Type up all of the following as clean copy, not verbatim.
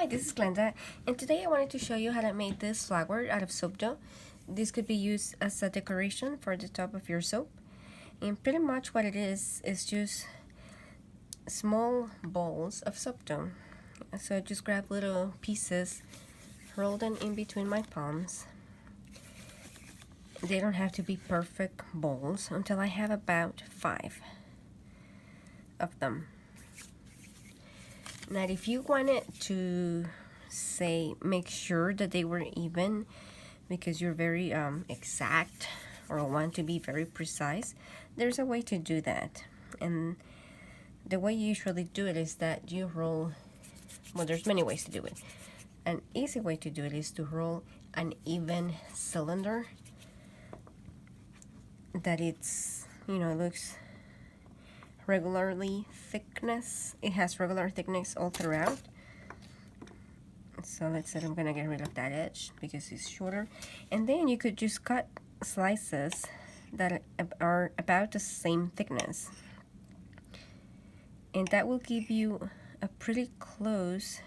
Hi, this is Glenda, and today I wanted to show you how to make this flower out of soap dough. This could be used as a decoration for the top of your soap. And pretty much what it is just small balls of soap dough. So I just grab little pieces, roll them in between my palms. They don't have to be perfect balls until I have about 5 of them. Now, if you wanted to make sure that they were even, because you're very exact or want to be very precise, there's a way to do that. And the way you usually do it is that you roll, well, there's many ways to do it. An easy way to do it is to roll an even cylinder that it's, looks regularly thickness. It has regular thickness all throughout. So let's say I'm gonna get rid of that edge because it's shorter, and then you could just cut slices that are about the same thickness, and that will give you a pretty close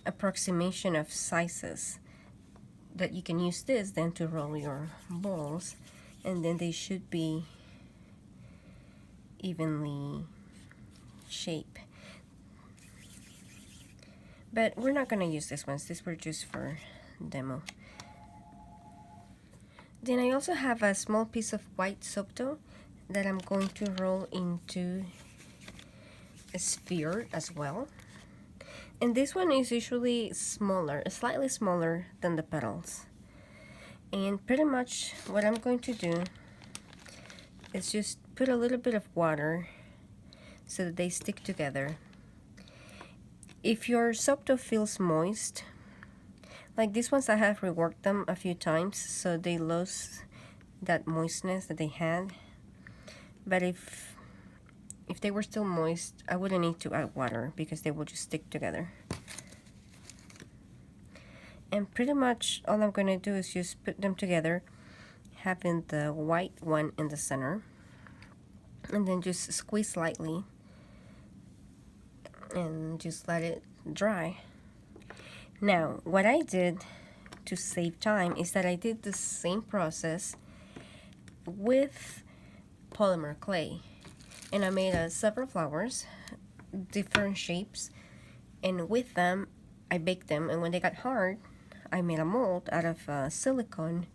approximation of sizes that you can use this then to roll your balls, and then they should be evenly shaped. But we're not going to use this ones. These were just for demo. Then I also have a small piece of white soap dough that I'm going to roll into a sphere as well. And this one is usually smaller, slightly smaller than the petals. And pretty much what I'm going to do is just put a little bit of water so that they stick together. If your soap dough feels moist, like these ones, I have reworked them a few times so they lose that moistness that they had. But if they were still moist, I wouldn't need to add water because they will just stick together. And pretty much all I'm going to do is just put them together, having the white one in the center, and then just squeeze slightly and just let it dry. Now, what I did to save time is that I did the same process with polymer clay, and I made several flowers, different shapes, and with them I baked them, and when they got hard I made a mold out of silicone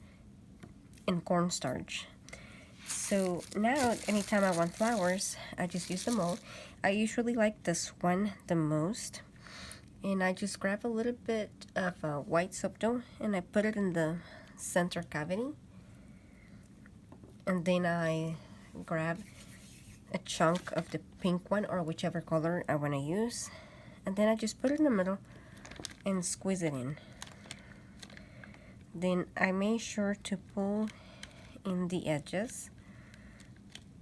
and cornstarch. So now anytime I want flowers, I just use the mold. I usually like this one the most, and I just grab a little bit of white soap dough and I put it in the center cavity, and then I grab a chunk of the pink one or whichever color I want to use, and then I just put it in the middle and squeeze it in. Then I make sure to pull in the edges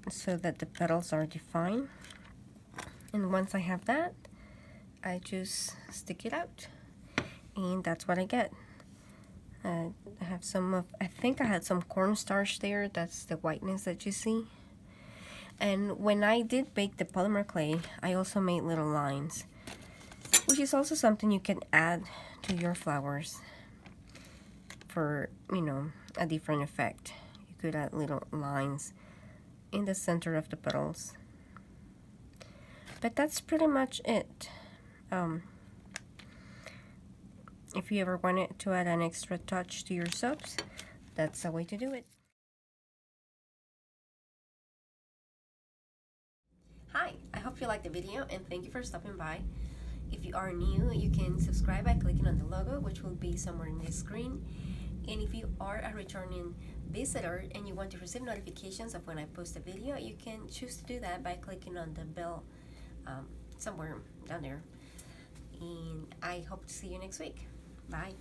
so that the petals are defined, and once I have that, I just stick it out, and that's what I get. I have I think I had some cornstarch there. That's the whiteness that you see. And when I did bake the polymer clay, I also made little lines, which is also something you can add to your flowers for, a different effect. You could add little lines in the center of the petals. But that's pretty much it. If you ever wanted to add an extra touch to your soaps, that's a way to do it. Hi, I hope you liked the video, and thank you for stopping by. If you are new, you can subscribe by clicking on the logo, which will be somewhere in the screen. And if you are a returning visitor and you want to receive notifications of when I post a video, you can choose to do that by clicking on the bell somewhere down there. And I hope to see you next week. Bye.